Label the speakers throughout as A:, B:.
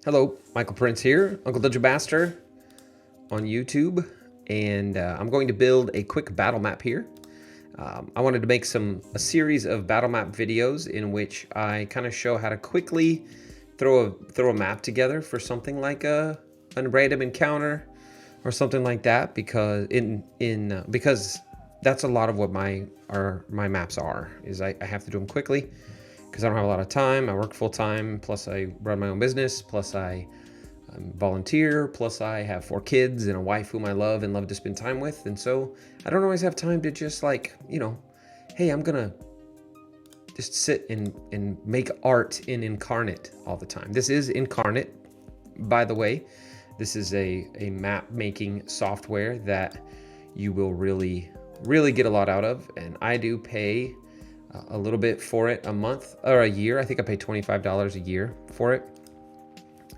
A: Hello, Michael Prince here, Uncle Dungeon Master on YouTube, and I'm going to build a quick battle map here. I wanted to make a series of battle map videos in which I kind of show how to quickly throw a map together for something like a random encounter or something like that, because because that's a lot of what my maps are. I have to do them quickly because I don't have a lot of time. I work full time, plus I run my own business, plus I volunteer, plus I have 4 kids and a wife whom I love and love to spend time with. And so I don't always have time to just hey, I'm gonna just sit and make art in Inkarnate all the time. This is Inkarnate, by the way. This is a map making software that you will really get a lot out of, and I do pay a little bit for it a month or a year. I think I pay $25 a year for it,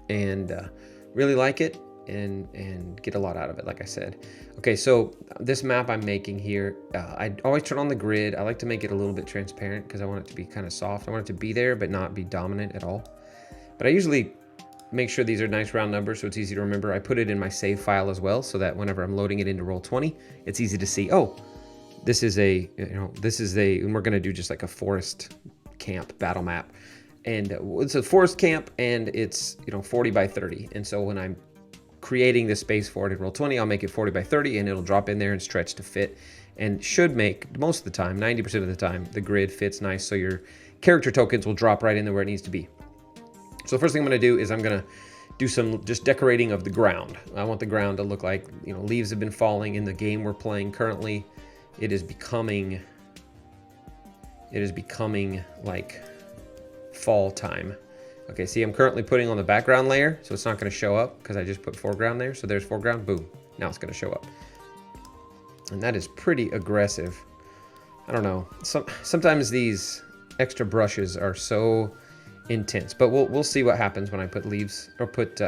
A: and really like it and get a lot out of it, like I said. Okay, so this map I'm making here, I always turn on the grid. I like to make it a little bit transparent because I want it to be kind of soft. I want it to be there but not be dominant at all. But I usually make sure these are nice round numbers so it's easy to remember. I put it in my save file as well so that whenever I'm loading it into Roll20, it's easy to see, oh, this is and we're gonna do just like a forest camp battle map. And it's a forest camp, and it's 40 by 30. And so when I'm creating the space for it in Roll20, I'll make it 40 by 30, and it'll drop in there and stretch to fit, and should make, most of the time, 90% of the time, the grid fits nice, so your character tokens will drop right in there where it needs to be. So the first thing I'm gonna do is I'm gonna do some just decorating of the ground. I want the ground to look like, leaves have been falling. In the game we're playing currently, it is becoming like fall time. Okay, see, I'm currently putting on the background layer, so it's not going to show up because I just put foreground there. So there's foreground, boom. Now it's going to show up. And that is pretty aggressive. I don't know. Sometimes these extra brushes are so intense, but we'll see what happens when I put leaves or put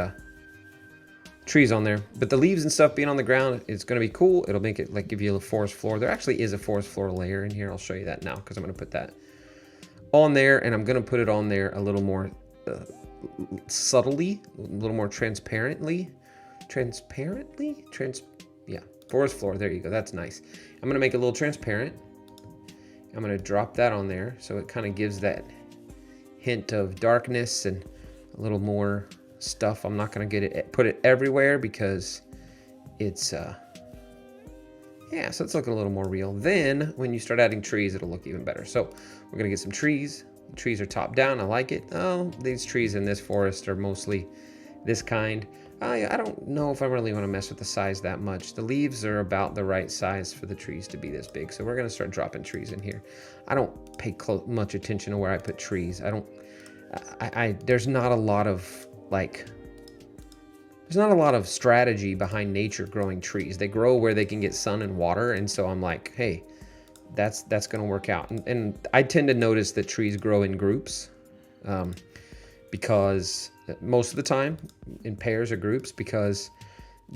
A: trees on there. But the leaves and stuff being on the ground, it's going to be cool. It'll make it give you a forest floor. There actually is a forest floor layer in here. I'll show you that now because I'm going to put that on there, and I'm going to put it on there a little more subtly, a little more transparently, yeah, forest floor. There you go. That's nice. I'm going to make it a little transparent. I'm going to drop that on there so it kind of gives that hint of darkness and a little more stuff. I'm not going to put it everywhere because it's yeah, so it's looking a little more real. Then when you start adding trees, it'll look even better. So we're gonna get some trees. The trees are top down. I like it. Oh, these trees in this forest are mostly this kind. I don't know if I really want to mess with the size that much. The leaves are about the right size for the trees to be this big. So we're gonna start dropping trees in here. I don't pay much attention to where I put trees. There's not a lot of there's not a lot of strategy behind nature growing trees. They grow where they can get sun and water, and so I'm like, hey, that's going to work out. And I tend to notice that trees grow in groups, because most of the time in pairs or groups, because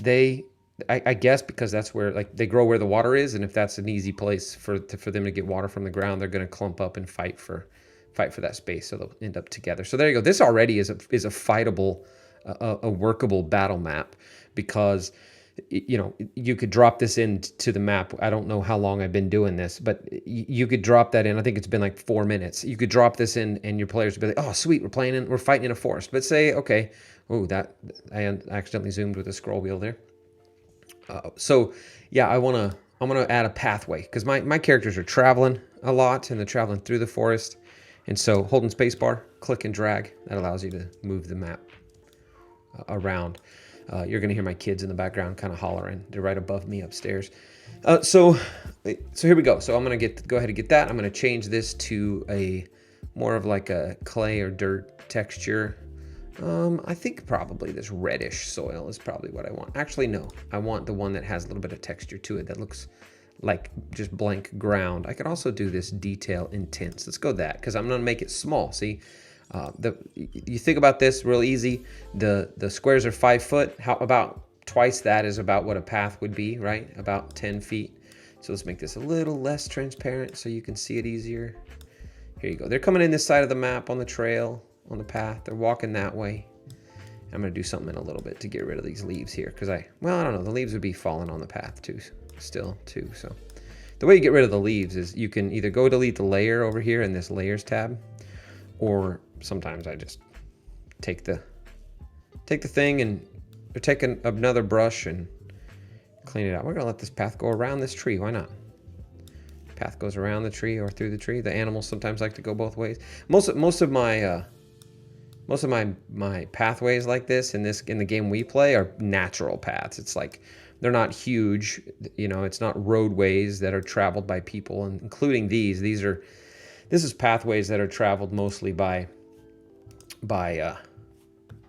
A: I guess because that's where they grow where the water is, and if that's an easy place for them to get water from the ground, they're going to clump up and fight for that space, so they'll end up together. So there you go. This already is a fightable, a workable battle map, because you could drop this into the map. I don't know how long I've been doing this, but you could drop that in. I think it's been like 4 minutes. You could drop this in, and your players would be like, "Oh, sweet, we're fighting in a forest." But say, okay, oh, that I accidentally zoomed with the scroll wheel there. So yeah, I'm gonna add a pathway because my characters are traveling a lot, and they're traveling through the forest, and so holding spacebar, click and drag, that allows you to move the map around. You're gonna hear my kids in the background kind of hollering. They're right above me upstairs. So here we go. So I'm gonna go ahead and get that. I'm gonna change this to a more of like a clay or dirt texture. I think probably this reddish soil is probably what I want. Actually, no, I want the one that has a little bit of texture to it that looks like just blank ground. I could also do this detail intense. Let's go that, because I'm gonna make it small. See, you think about this real easy. The squares are 5 foot. How about twice that is about what a path would be, right? About 10 feet. So let's make this a little less transparent so you can see it easier. Here you go. They're coming in this side of the map on the trail, on the path. They're walking that way. I'm going to do something in a little bit to get rid of these leaves here. Because well, I don't know. The leaves would be falling on the path too. So the way you get rid of the leaves is you can either go delete the layer over here in this layers tab. Or sometimes I just take the thing and take another brush and clean it out. We're going to let this path go around this tree. Why not? Path goes around the tree or through the tree. The animals sometimes like to go both ways. Most of my pathways like this in the game we play are natural paths. It's like they're not huge, you know, it's not roadways that are traveled by people, and including these. This is pathways that are traveled mostly by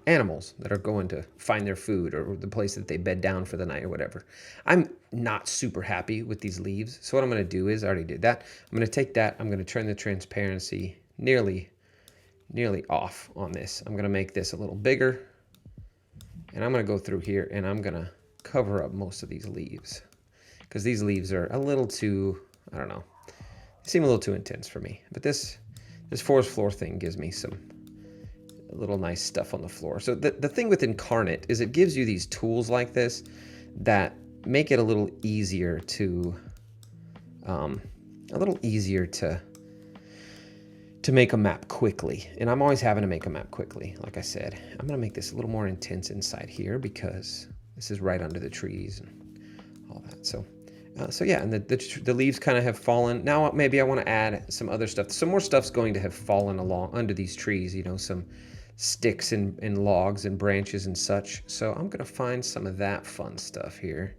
A: animals that are going to find their food or the place that they bed down for the night or whatever. I'm not super happy with these leaves. So what I'm going to do is, I already did that. I'm going to take that. I'm going to turn the transparency nearly off on this. I'm going to make this a little bigger. And I'm going to go through here and I'm going to cover up most of these leaves. Because these leaves are a little too, I don't know. They seem a little too intense for me. But this forest floor thing gives me some little nice stuff on the floor. So the thing with Inkarnate is it gives you these tools like this that make it a little easier to make a map quickly. And I'm always having to make a map quickly. Like I said, I'm gonna make this a little more intense inside here because this is right under the trees and all that. So yeah, and the leaves kind of have fallen. Now maybe I want to add some other stuff. Some more stuff's going to have fallen along under these trees, you know, some sticks and logs and branches and such. So I'm going to find some of that fun stuff here.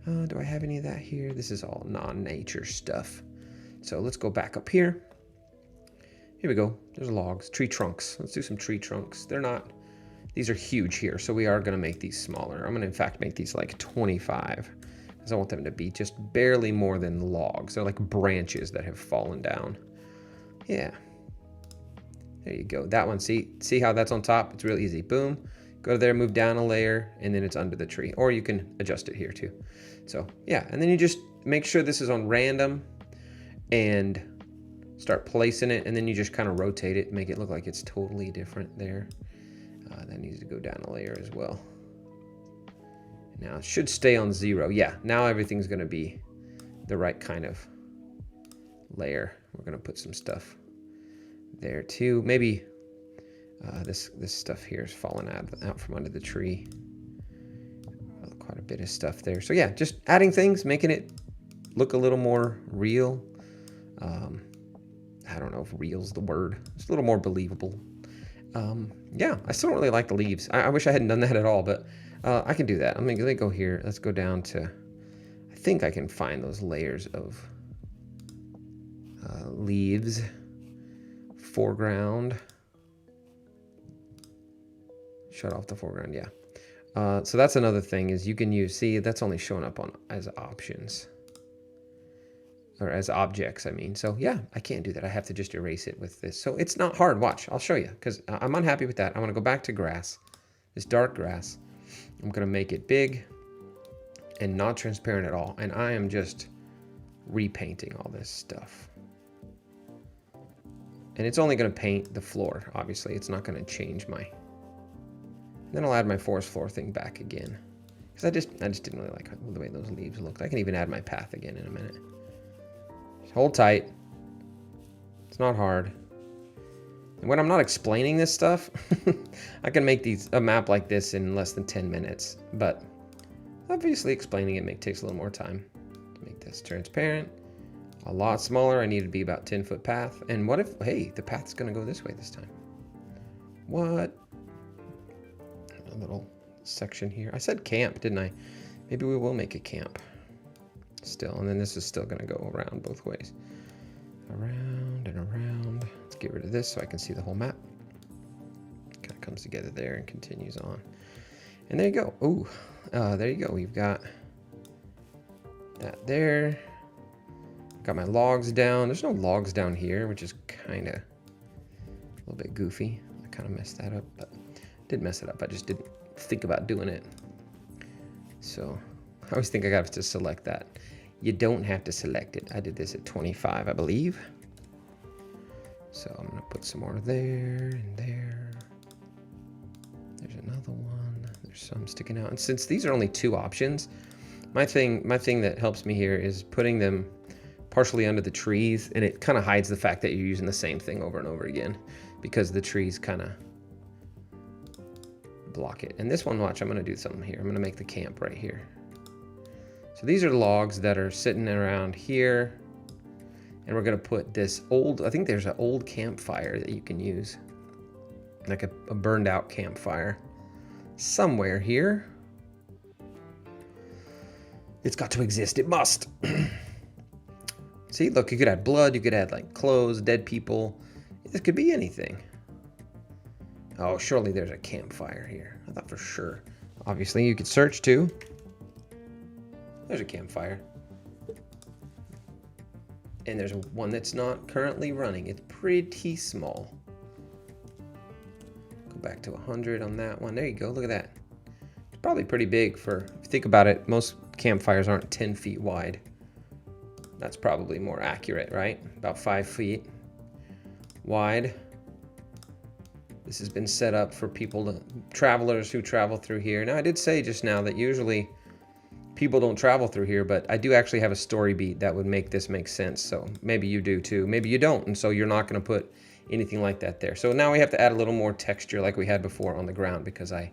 A: Do I have any of that here? This is all non-nature stuff. So let's go back up here. Here we go. There's logs, tree trunks. Let's do some tree trunks. These are huge here, so we are going to make these smaller. I'm going to, in fact, make these like 25. Because I want them to be just barely more than logs. They're like branches that have fallen down. Yeah. There you go. That one, see how that's on top? It's real easy. Boom. Go there, move down a layer, and then it's under the tree. Or you can adjust it here too. So yeah, and then you just make sure this is on random and start placing it, and then you just kind of rotate it, make it look like it's totally different there. That needs to go down a layer as well. Now it should stay on 0. Yeah, now everything's going to be the right kind of layer. We're going to put some stuff there too. Maybe this stuff here is falling out from under the tree. Quite a bit of stuff there. So yeah, just adding things, making it look a little more real. I don't know if real's the word. It's a little more believable. Yeah, I still don't really like the leaves. I wish I hadn't done that at all, but I can do that. I'm gonna go here. Let's go down to, I think I can find those layers of leaves. Foreground. Shut off the foreground, yeah. So that's another thing is you can use, see, that's only showing up as options. Or as objects, I mean. So yeah, I can't do that. I have to just erase it with this. So it's not hard. Watch, I'll show you, because I'm unhappy with that. I want to go back to grass, this dark grass. I'm going to make it big and not transparent at all. And I am just repainting all this stuff. And it's only going to paint the floor, obviously. It's not going to change my... Then I'll add my forest floor thing back again. Because I just didn't really like the way those leaves looked. I can even add my path again in a minute. Hold tight. It's not hard. And when I'm not explaining this stuff, I can make a map like this in less than 10 minutes. But obviously explaining it takes a little more time. Make this transparent. A lot smaller. I need to be about 10-foot path. And what if, hey, the path's going to go this way this time? What? A little section here. I said camp, didn't I? Maybe we will make a camp. Still, and then this is still going to go around both ways. Around and around. Let's get rid of this so I can see the whole map. Kind of comes together there and continues on. And there you go. Ooh, there you go. We've got that there. Got my logs down. There's no logs down here, which is kind of a little bit goofy. I kind of messed that up, but didn't mess it up. I just didn't think about doing it. So I always think I got to select that. You don't have to select it. I did this at 25, I believe. So I'm gonna put some more there and there. There's another There's some sticking out. And since these are only 2 options, my thing that helps me here is putting them partially under the trees, and it kind of hides the fact that you're using the same thing over and over again because the trees kind of block it. And this one, watch, I'm going to do something here. I'm going to make the camp right here. So these are logs that are sitting around here, and we're going to put this old, I think there's an old campfire that you can use, like a burned out campfire somewhere here. It's got to exist. It must. See, look, you could add blood. You could add like clothes, dead people. This could be anything. Oh, surely there's a campfire here. I thought for sure. Obviously, you could search too. There's a campfire. And there's one that's not currently running. It's pretty small. Go back to 100 on that one. There you go. Look at that. It's probably pretty big for, if you think about it, most campfires aren't 10 feet wide. That's probably more accurate, right? About 5 feet wide. This has been set up for travelers who travel through here. Now, I did say just now that usually people don't travel through here, but I do actually have a story beat that would make this make sense. So maybe you do too. Maybe you don't, and so you're not going to put anything like that there. So now we have to add a little more texture like we had before on the ground because I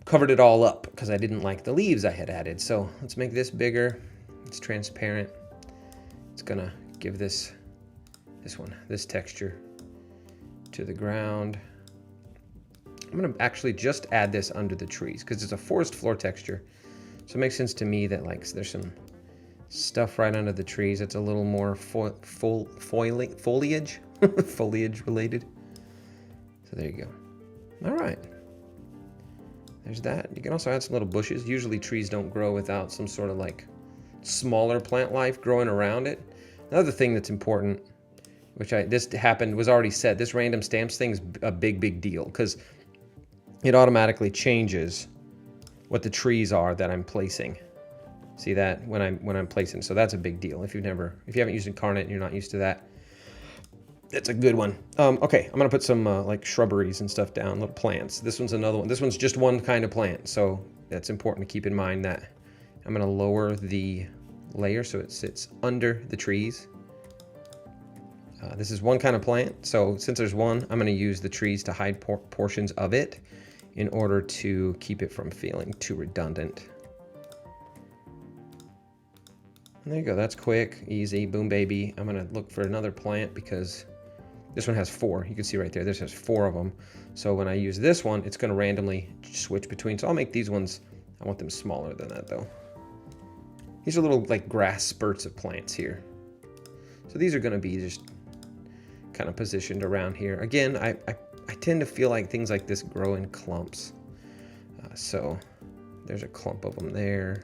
A: covered it all up because I didn't like the leaves I had added. So let's make this bigger. It's transparent. It's going to give this texture to the ground. I'm going to actually just add this under the trees because it's a forest floor texture. So it makes sense to me that like there's some stuff right under the trees. It's a little more foliage, foliage related. So there you go. All right. There's that. You can also add some little bushes. Usually trees don't grow without some sort of like smaller plant life growing around it. Another thing that's important, which was already said, this random stamps thing is a big deal because it automatically changes what the trees are that I'm placing. See that when I'm placing, so that's a big deal. If you haven't used Inkarnate and you're not used to that, that's a good one. Okay, I'm gonna put some like shrubberies and stuff down, little plants. This one's another one. This one's just one kind of plant, so that's important to keep in mind that I'm gonna lower the layer so it sits under the trees. This is one kind of plant, so since there's one, I'm gonna use the trees to hide portions of it in order to keep it from feeling too redundant. And there you go, that's quick, easy, boom baby. I'm gonna look for another plant because this one has 4. You can see right there, this has 4 of them. So when I use this one, it's gonna randomly switch between. So I'll make these ones, I want them smaller than that though. These are little like grass spurts of plants here. So these are gonna be just kind of positioned around here. Again, I tend to feel like things like this grow in clumps. So there's a clump of them there.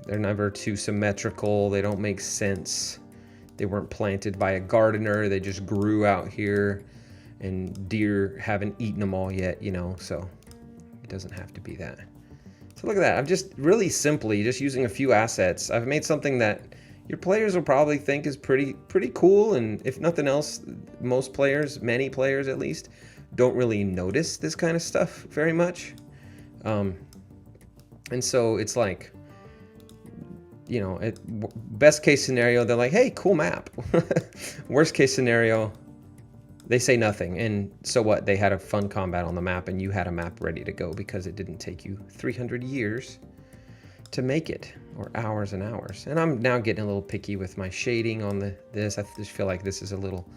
A: They're never too symmetrical. They don't make sense. They weren't planted by a gardener. They just grew out here and deer haven't eaten them all yet, you know, so it doesn't have to be that. So look at that. I'm just really simply just using a few assets. I've made something that your players will probably think is pretty cool, and if nothing else, most players, many players at least, don't really notice this kind of stuff very much. And so it's like, you know, best case scenario, they're like, hey, cool map. Worst case scenario, they say nothing. And so what? They had a fun combat on the map, and you had a map ready to go because it didn't take you 300 years to make it, or hours and hours. And I'm now getting a little picky with my shading on this. I just feel like this is a little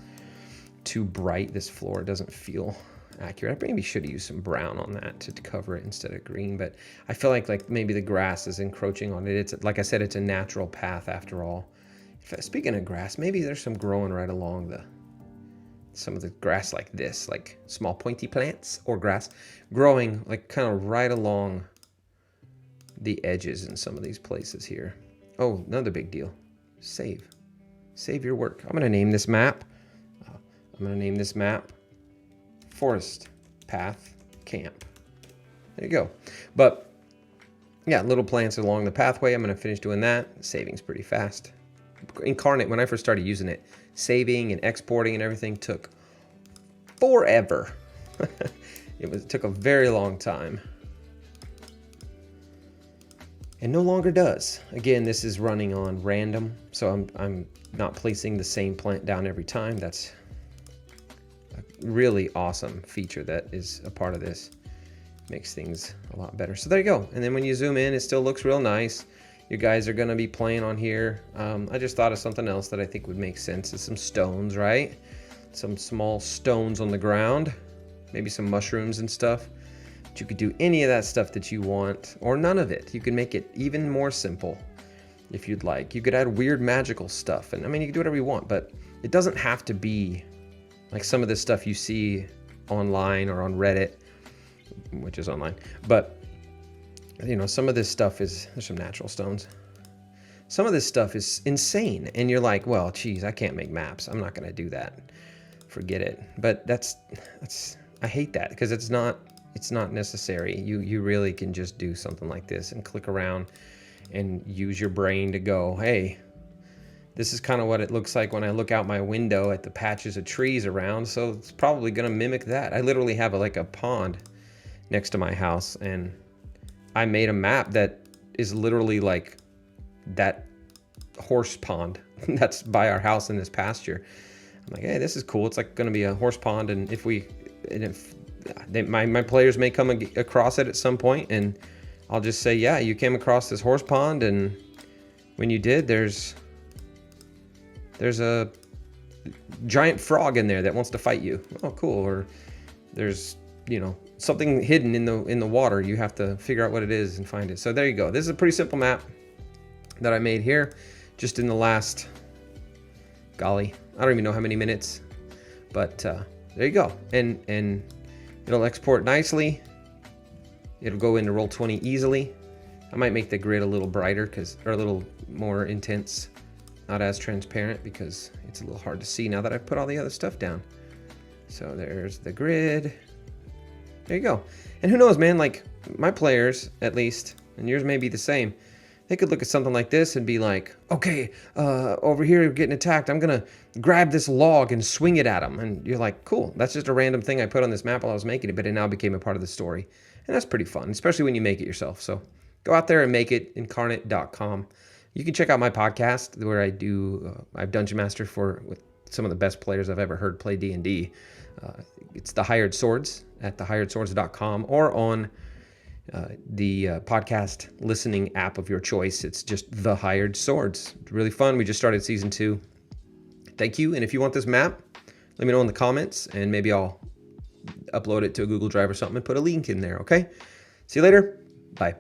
A: too bright. This floor doesn't feel accurate. I maybe should have used some brown on that to cover it instead of green, but I feel like maybe the grass is encroaching on it. It's like I said, it's a natural path after all. Speaking of grass, maybe there's some growing right along some of the grass like this, like small pointy plants or grass growing like kind of right along the edges in some of these places here. Oh, another big deal. Save your work. I'm gonna name this map Forest Path Camp. There you go. But yeah, little plants along the pathway. I'm gonna finish doing that. Saving's pretty fast. Inkarnate, when I first started using it, saving and exporting and everything took forever. It took a very long time. And no longer does. Again, this is running on random, so I'm not placing the same plant down every time. That's a really awesome feature that is a part of this. Makes things a lot better. So there you go. And then when you zoom in, it still looks real nice. You guys are going to be playing on here. I just thought of something else that I think would make sense. Is some stones, right? Some small stones on the ground. Maybe some mushrooms and stuff. But you could do any of that stuff that you want, or none of it. You can make it even more simple if you'd like. You could add weird magical stuff. And I mean, you can do whatever you want, but it doesn't have to be like some of the stuff you see online or on Reddit, which is online. But, you know, some of this stuff is, there's some natural stones. Some of this stuff is insane. And you're like, well, geez, I can't make maps. I'm not going to do that. Forget it. But that's, I hate that because it's not necessary. You really can just do something like this and click around and use your brain to go, hey, this is kind of what it looks like when I look out my window at the patches of trees around. So it's probably going to mimic that. I literally have like a pond next to my house, and I made a map that is literally like that horse pond that's by our house in this pasture. I'm like, hey, this is cool. It's like going to be a horse pond, and if my players may come across it at some point, and I'll just say, yeah, you came across this horse pond, and when you did, there's a giant frog in there that wants to fight you. Oh, cool. Or there's, you know, something hidden in the water. You have to figure out what it is and find it. So there you go. This is a pretty simple map that I made here just in the last, golly, I don't even know how many minutes, but there you go. And it'll export nicely. It'll go into Roll20 easily. I might make the grid a little brighter or a little more intense, not as transparent, because it's a little hard to see now that I've put all the other stuff down. So there's the grid. There you go. And who knows, man, like my players, at least, and yours may be the same, they could look at something like this and be like, okay, over here getting attacked, I'm gonna grab this log and swing it at them. And you're like, cool, that's just a random thing I put on this map while I was making it, but it now became a part of the story. And that's pretty fun, especially when you make it yourself. So go out there and make it, inkarnate.com. You can check out my podcast where I've Dungeon Master with some of the best players I've ever heard play D&D. It's The Hired Swords at thehiredswords.com, or on the podcast listening app of your choice. It's just The Hired Swords. It's really fun. We just started season 2. Thank you. And if you want this map, let me know in the comments, and maybe I'll upload it to a Google Drive or something and put a link in there, okay? See you later. Bye.